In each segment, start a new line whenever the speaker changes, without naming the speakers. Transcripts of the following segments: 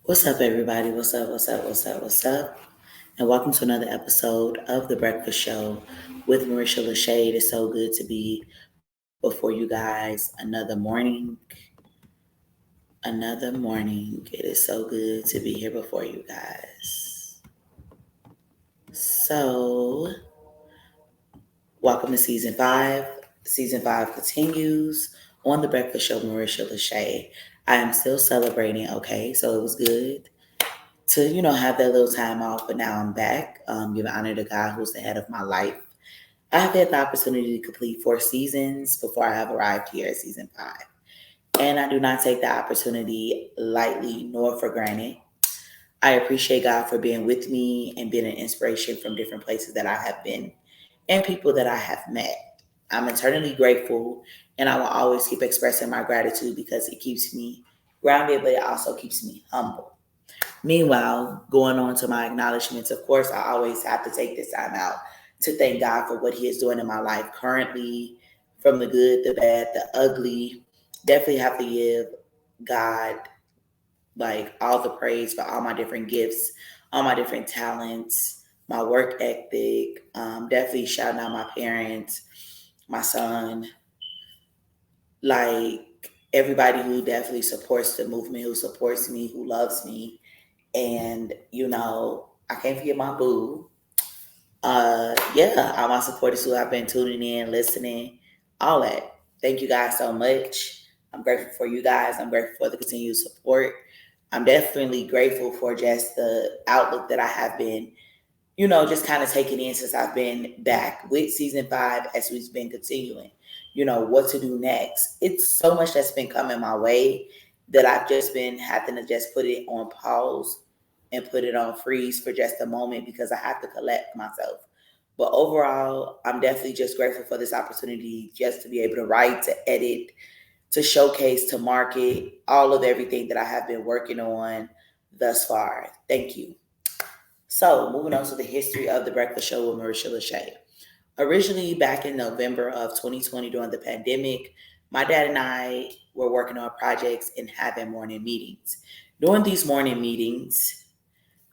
What's up, everybody? What's up? And welcome to another episode of The Breakfast Show with Marisha LaShay. It is so good to be before you guys another morning. Another morning. It is so good to be here before you guys. So, welcome to season 5. Season 5 continues on The Breakfast Show, Marisha LaShay. I am still celebrating, okay? So, it was good to have that little time off, but now I'm back, giving honor to God who's the head of my life. I have had the opportunity to complete 4 seasons before I have arrived here at season 5, and I do not take the opportunity lightly nor for granted. I appreciate God for being with me and being an inspiration from different places that I have been and people that I have met. I'm eternally grateful, and I will always keep expressing my gratitude because it keeps me grounded, but it also keeps me humble. Meanwhile, going on to my acknowledgments, of course, I always have to take this time out to thank God for what He is doing in my life currently, from the good, the bad, the ugly. Definitely have to give God like all the praise for all my different gifts, all my different talents, my work ethic. Definitely shouting out my parents, my son, like everybody who definitely supports the movement, who supports me, who loves me. And, I can't forget my boo. Yeah, all my supporters who have been tuning in, listening, all that. Thank you guys so much. I'm grateful for you guys. I'm grateful for the continued support. I'm definitely grateful for just the outlook that I have been, just kind of taking in since I've been back with season 5 as we've been continuing, what to do next. It's so much that's been coming my way that I've just been having to just put it on pause and put it on freeze for just a moment because I have to collect myself. But overall, I'm definitely just grateful for this opportunity just to be able to write, to edit, to showcase, to market all of everything that I have been working on thus far. Thank you. So, moving on to the history of the Breakfast Show with Marisha LaShay. Originally, back in November of 2020 during the pandemic, my dad and I were working on projects and having morning meetings. During these morning meetings,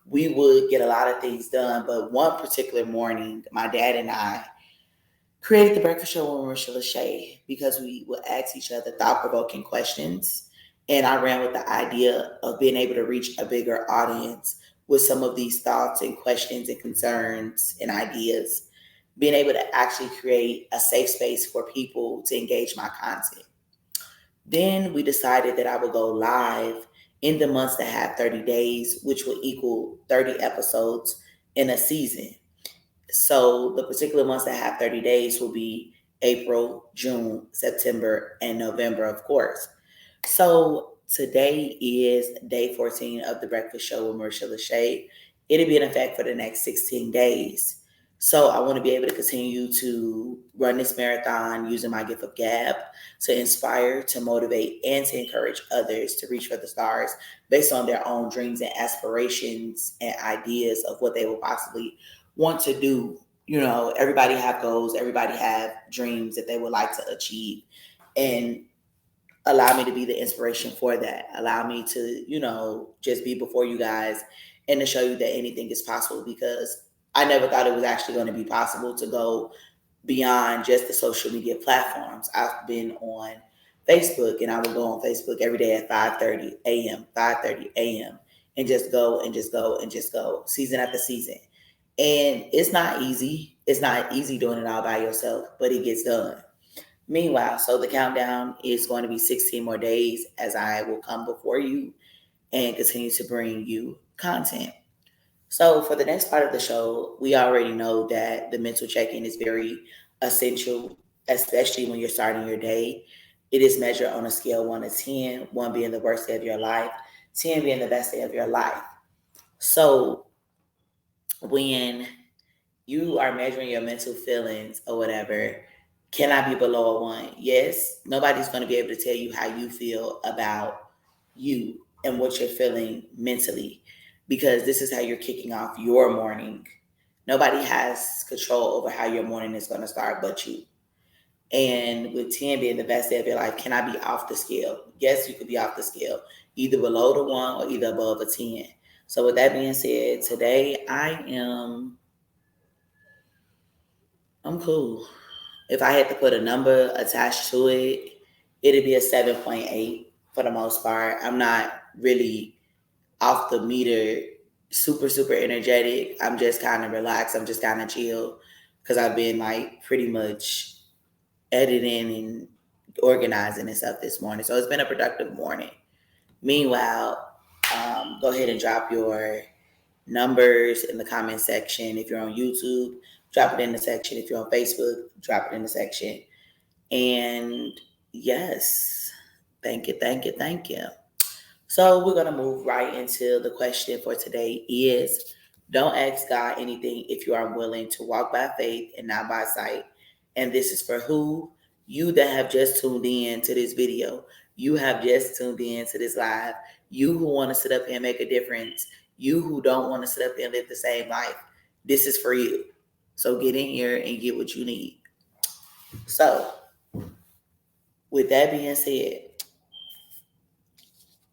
we would get a lot of things done, but one particular morning, my dad and I created the Breakfast Show with Marisha LaShay because we would ask each other thought provoking questions. And I ran with the idea of being able to reach a bigger audience with some of these thoughts and questions and concerns and ideas, being able to actually create a safe space for people to engage my content. Then we decided that I would go live in the months that have 30 days, which would equal 30 episodes in a season. So the particular months that have 30 days will be April, June, September, and November, of course. So today is day 14 of the Breakfast Show with Marisha LaShay. It'll be in effect for the next 16 days. So I want to be able to continue to run this marathon using my gift of gab to inspire, to motivate, and to encourage others to reach for the stars based on their own dreams and aspirations and ideas of what they will possibly want to do. Everybody have goals, everybody have dreams that they would like to achieve. And allow me to be the inspiration for that. Allow me to, just be before you guys and to show you that anything is possible because I never thought it was actually going to be possible to go beyond just the social media platforms. I've been on Facebook and I would go on Facebook every day at 5:30 a.m., 5:30 a.m. and just go and just go and just go season after season. And it's not easy. It's not easy doing it all by yourself, but it gets done. Meanwhile, so the countdown is going to be 16 more days as I will come before you and continue to bring you content. So, for the next part of the show, we already know that the mental check in is very essential, especially when you're starting your day. It is measured on a scale 1 to 10, 1 being the worst day of your life, 10 being the best day of your life. So, when you are measuring your mental feelings or whatever, can I be below a 1? Yes. Nobody's going to be able to tell you how you feel about you and what you're feeling mentally because this is how you're kicking off your morning. Nobody has control over how your morning is going to start but you. And with 10 being the best day of your life, can I be off the scale? Yes, you could be off the scale. either below the 1 or either above a 10. So with that being said, today I'm cool. If I had to put a number attached to it, it'd be a 7.8 for the most part. I'm not really off the meter, super energetic. I'm just kind of relaxed. I'm just kind of chill because I've been like pretty much editing and organizing and stuff this morning. So it's been a productive morning. Meanwhile, go ahead and drop your numbers in the comment section. If you're on YouTube, drop it in the section. If you're on Facebook, drop it in the section. And yes, thank you. So we're gonna move right into the question for today is don't ask God anything if you are willing to walk by faith and not by sight. And this is for who? You that have just tuned in to this video. You have just tuned in to this live. You who want to sit up here and make a difference. You who don't want to sit up here and live the same life. This is for you. So get in here and get what you need. So with that being said,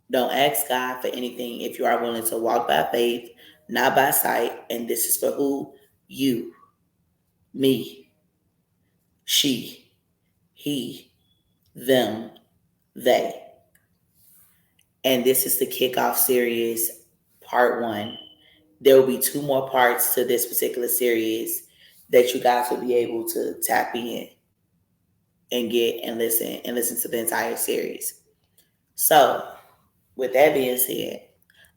don't ask God for anything if you are willing to walk by faith, not by sight. And this is for who? You, me, she, he, them, they. And this is the kickoff series, part 1. There will be 2 more parts to this particular series that you guys will be able to tap in and get and listen to the entire series. So, with that being said,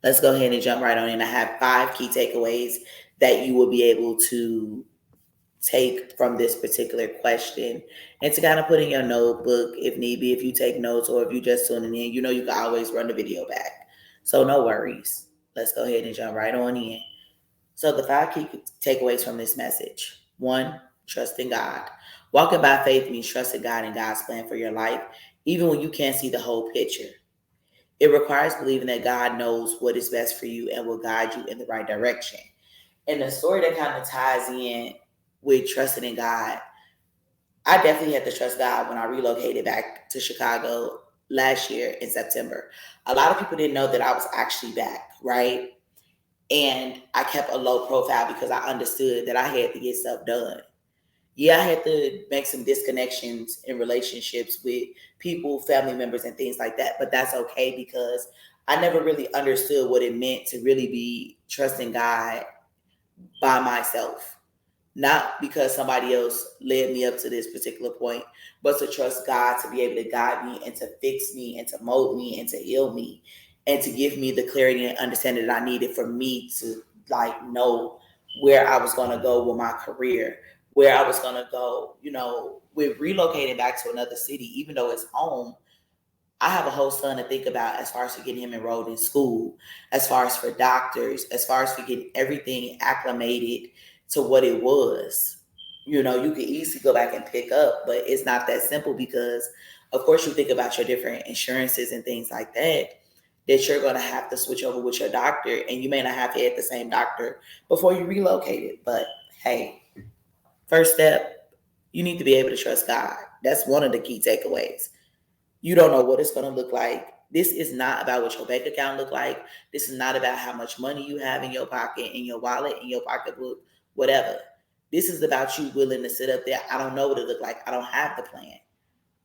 let's go ahead and jump right on in. I have 5 key takeaways that you will be able to take from this particular question and to kind of put in your notebook if need be. If you take notes or if you just tuning in, you know you can always run the video back. So no worries. Let's go ahead and jump right on in. So the 5 key takeaways from this message. 1, trust in God. Walking by faith means trusting God and God's plan for your life, even when you can't see the whole picture. It requires believing that God knows what is best for you and will guide you in the right direction. And the story that kind of ties in with trusting in God, I definitely had to trust God when I relocated back to Chicago last year in September. A lot of people didn't know that I was actually back, right? And I kept a low profile because I understood that I had to get stuff done. Yeah, I had to make some disconnections in relationships with people, family members, and things like that. But that's okay because I never really understood what it meant to really be trusting God by myself. Not because somebody else led me up to this particular point, but to trust God to be able to guide me and to fix me and to mold me and to heal me and to give me the clarity and understanding that I needed for me to like know where I was going to go with my career, where I was going to go, with relocating back to another city, even though it's home. I have a whole son to think about as far as for getting him enrolled in school, as far as for doctors, as far as for getting everything acclimated to what it was. You could easily go back and pick up, but it's not that simple because, of course, you think about your different insurances and things like that, that you're going to have to switch over with your doctor, and you may not have had the same doctor before you relocated. But hey, first step, you need to be able to trust God. That's one of the key takeaways. You don't know what it's going to look like. This is not about what your bank account look like. This is not about how much money you have in your pocket, in your wallet, in your pocketbook, whatever. This is about you willing to sit up there. I don't know what it look like. I don't have the plan.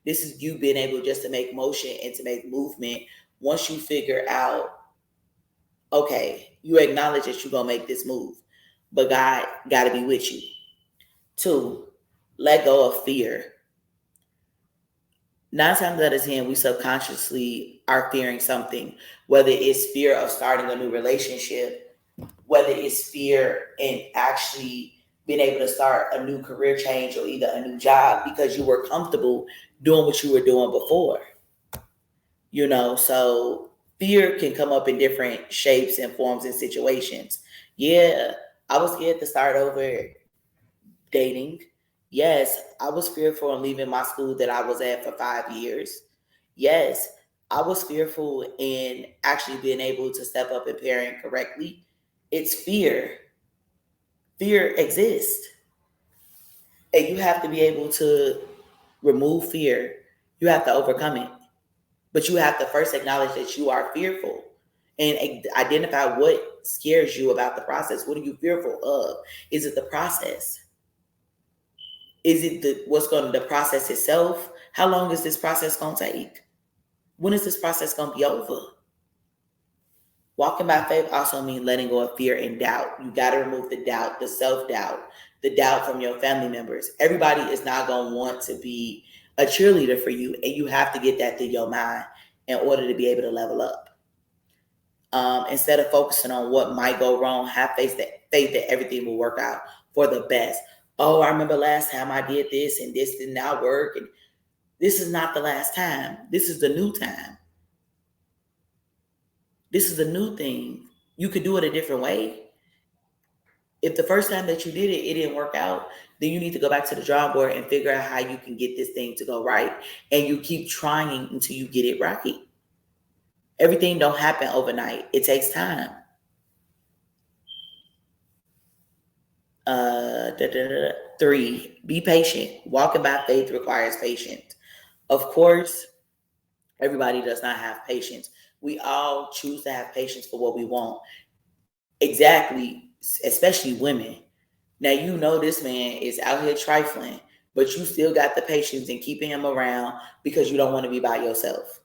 This is you being able just to make motion and to make movement once you figure out, okay, you acknowledge that you're going to make this move, but God got to be with you. 2, let go of fear. 9 times out of 10, we subconsciously are fearing something, whether it's fear of starting a new relationship, whether it's fear in actually being able to start a new career change or either a new job because you were comfortable doing what you were doing before. So fear can come up in different shapes and forms and situations. Yeah, I was scared to start over dating. Yes, I was fearful in leaving my school that I was at for 5 years. Yes, I was fearful in actually being able to step up and parent correctly. It's fear. Fear exists. And you have to be able to remove fear. You have to overcome it. But you have to first acknowledge that you are fearful and identify what scares you about the process. What are you fearful of? Is it the process? Is it the process itself? How long is this process gonna take? When is this process gonna be over? Walking by faith also means letting go of fear and doubt. You got to remove the doubt, the self doubt, the doubt from your family members. Everybody is not going to want to be a cheerleader for you, and you have to get that through your mind in order to be able to level up. Instead of focusing on what might go wrong, have faith that everything will work out for the best. Oh, I remember last time I did this and this did not work, and this is not the last time. This is the new time. This is the new thing. You could do it a different way. If the first time that you did it, it didn't work out, then you need to go back to the drawing board and figure out how you can get this thing to go right. And you keep trying until you get it right. Everything don't happen overnight. It takes time. Da, da, da. 3, be patient. Walking by faith requires patience. Of course, everybody does not have patience. We all choose to have patience for what we want. Exactly, especially women. Now you know this man is out here trifling, but you still got the patience in keeping him around because you don't want to be by yourself.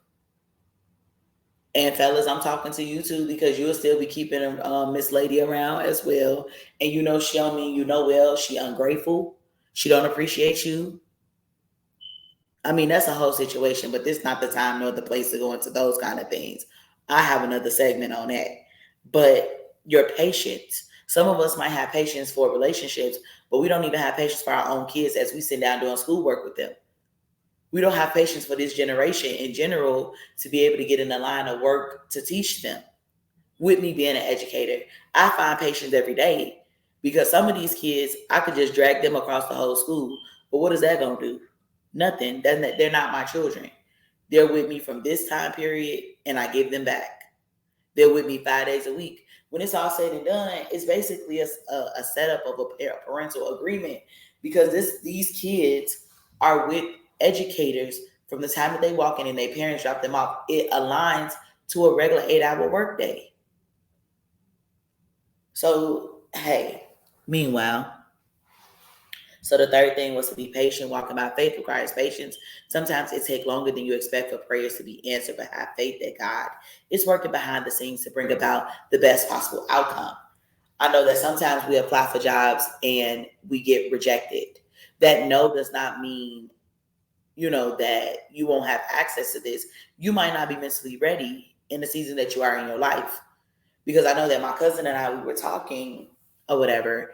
And fellas, I'm talking to you too because you'll still be keeping Miss Lady around as well. And you know she don't mean you know well. She ungrateful. She don't appreciate you. I mean that's a whole situation, but this is not the time nor the place to go into those kind of things. I have another segment on that. But your patience. Some of us might have patience for relationships, but we don't even have patience for our own kids as we sit down doing schoolwork with them. We don't have patience for this generation in general to be able to get in the line of work to teach them. With me being an educator, I find patience every day because some of these kids, I could just drag them across the whole school. But what is that going to do? Nothing. They're not my children. They're with me from this time period and I give them back. They're with me 5 days a week. When it's all said and done, it's basically a setup of a parental agreement because these kids are with educators from the time that they walk in and their parents drop them off. It aligns to a regular 8-hour workday. So, hey, meanwhile, so the third thing was to be patient. Walking by faith requires patience. Sometimes it takes longer than you expect for prayers to be answered, but have faith that God is working behind the scenes to bring about the best possible outcome. I know that sometimes we apply for jobs and we get rejected. That no does not mean, that you won't have access to this. You might not be mentally ready in the season that you are in your life. Because I know that my cousin and I, we were talking or whatever,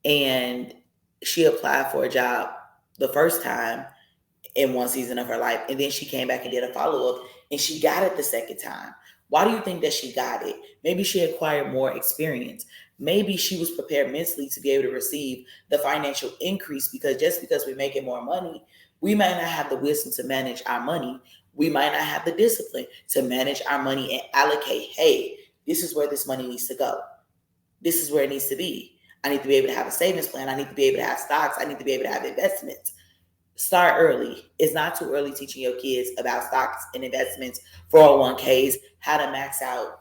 and she applied for a job the first time in one season of her life. And then she came back and did a follow up and she got it the second time. Why do you think that she got it? Maybe she acquired more experience. Maybe she was prepared mentally to be able to receive the financial increase because just because we're making more money, we might not have the wisdom to manage our money. We might not have the discipline to manage our money and allocate, hey, this is where this money needs to go. This is where it needs to be. I need to be able to have a savings plan. I need to be able to have stocks. I need to be able to have investments. Start early. It's not too early teaching your kids about stocks and investments, 401ks, how to max out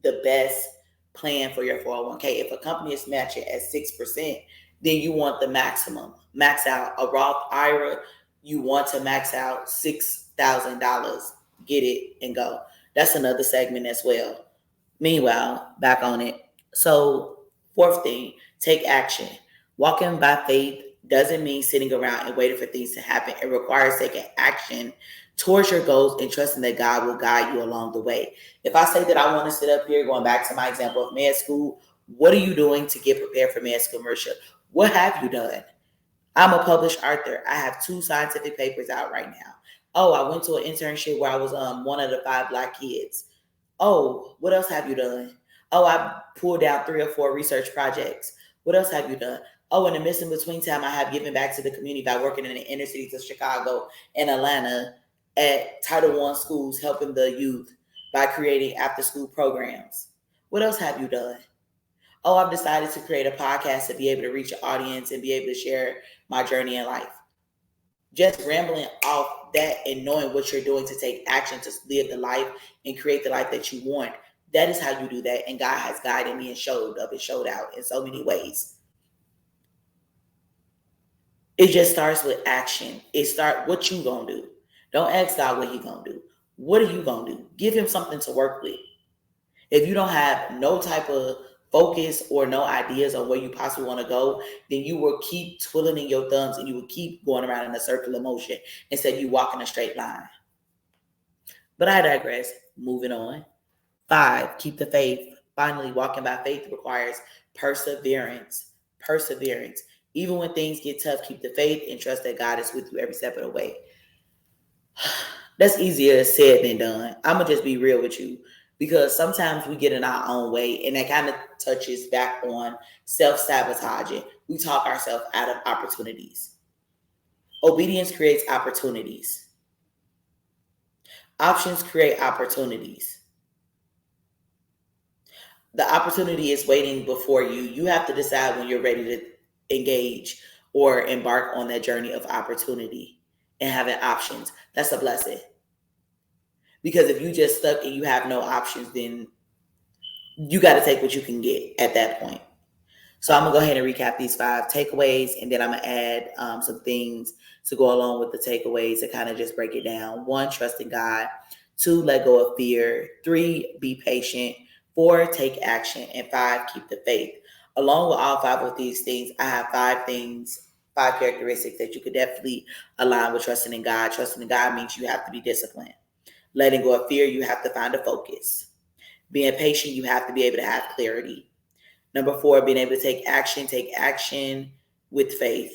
the best plan for your 401k. If a company is matching at 6%, then you want the maximum. Max out a Roth IRA. You want to max out $6,000. Get it and go. That's another segment as well. Meanwhile, back on it. So, fourth thing, take action. Walking by faith doesn't mean sitting around and waiting for things to happen. It requires taking action towards your goals and trusting that God will guide you along the way. If I say that I want to sit up here, going back to my example of med school, what are you doing to get prepared for med school, Marisha? What have you done? I'm a published author. I have 2 scientific papers out right now. Oh, I went to an internship where I was one of the 5 Black kids. Oh, what else have you done? Oh, I pulled out 3 or 4 research projects. What else have you done? Oh, in the midst in between time, I have given back to the community by working in the inner cities of Chicago and Atlanta at Title I schools, helping the youth by creating after school programs. What else have you done? Oh, I've decided to create a podcast to be able to reach an audience and be able to share my journey in life. Just rambling off that and knowing what you're doing to take action to live the life and create the life that you want. That is how you do that. And God has guided me and showed up and showed out in so many ways. It just starts with action. It start what you gonna do. Don't ask God what he gonna do. What are you gonna do? Give him something to work with. If you don't have no type of focus or no ideas on where you possibly want to go, then you will keep twiddling your thumbs and you will keep going around in a circle of motion instead of you walk in a straight line. But I digress. Moving on. 5, keep the faith. Finally, walking by faith requires perseverance. Perseverance. Even when things get tough, keep the faith and trust that God is with you every step of the way. That's easier said than done. I'm going to just be real with you because sometimes we get in our own way and that kind of touches back on self-sabotaging. We talk ourselves out of opportunities. Obedience creates opportunities. Options create opportunities. The opportunity is waiting before you. You have to decide when you're ready to engage or embark on that journey of opportunity and having options. That's a blessing. Because if you just stuck and you have no options, then you got to take what you can get at that point. So I'm going to go ahead and recap these 5 takeaways, and then I'm going to add some things to go along with the takeaways to kind of just break it down. 1, trust in God. 2, let go of fear. 3, be patient. 4, take action. And 5, keep the faith. Along with all 5 of these things, I have 5 things, 5 characteristics that you could definitely align with trusting in God. Trusting in God means you have to be disciplined. Letting go of fear, you have to find a focus. Being patient, you have to be able to have clarity. Number 4, being able to take action with faith.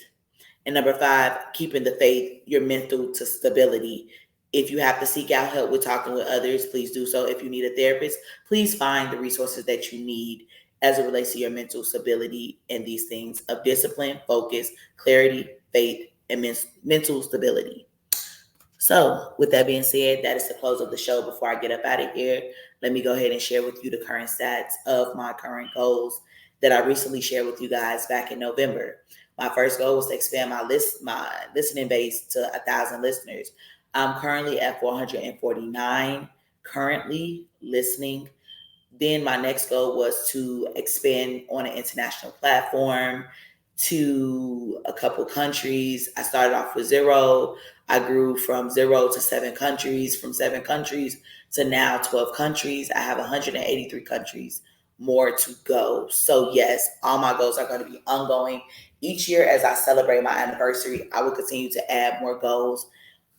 And number 5, keeping the faith, your mental to stability. If you have to seek out help with talking with others, please do so. If you need a therapist, please find the resources that you need as it relates to your mental stability and these things of discipline, focus, clarity, faith, and mental stability. So, with that being said, that is the close of the show. Before I get up out of here, let me go ahead and share with you the current stats of my current goals that I recently shared with you guys back in November. My first goal was to expand my listening base to 1,000 listeners. I'm currently at 449 currently listening. Then my next goal was to expand on an international platform to a couple countries. I started off with 0. I grew from 0 to 7 countries, from 7 countries to now 12 countries. I have 183 countries more to go. So yes, all my goals are going to be ongoing. Each year as I celebrate my anniversary, I will continue to add more goals.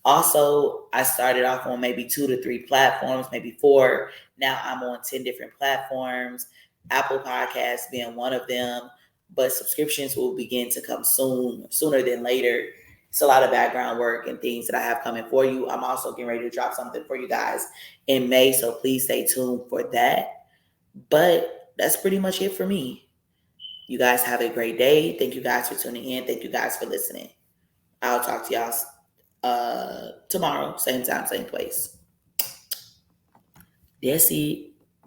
Also, I started off on maybe 2 to 3 platforms, maybe 4. Now I'm on 10 different platforms, Apple Podcasts being one of them. But subscriptions will begin to come sooner than later. It's a lot of background work and things that I have coming for you. I'm also getting ready to drop something for you guys in May, so please stay tuned for that. But that's pretty much it for me. You guys have a great day. Thank you guys for tuning in. Thank you guys for listening. I'll talk to y'all tomorrow, same time, same place. That's it.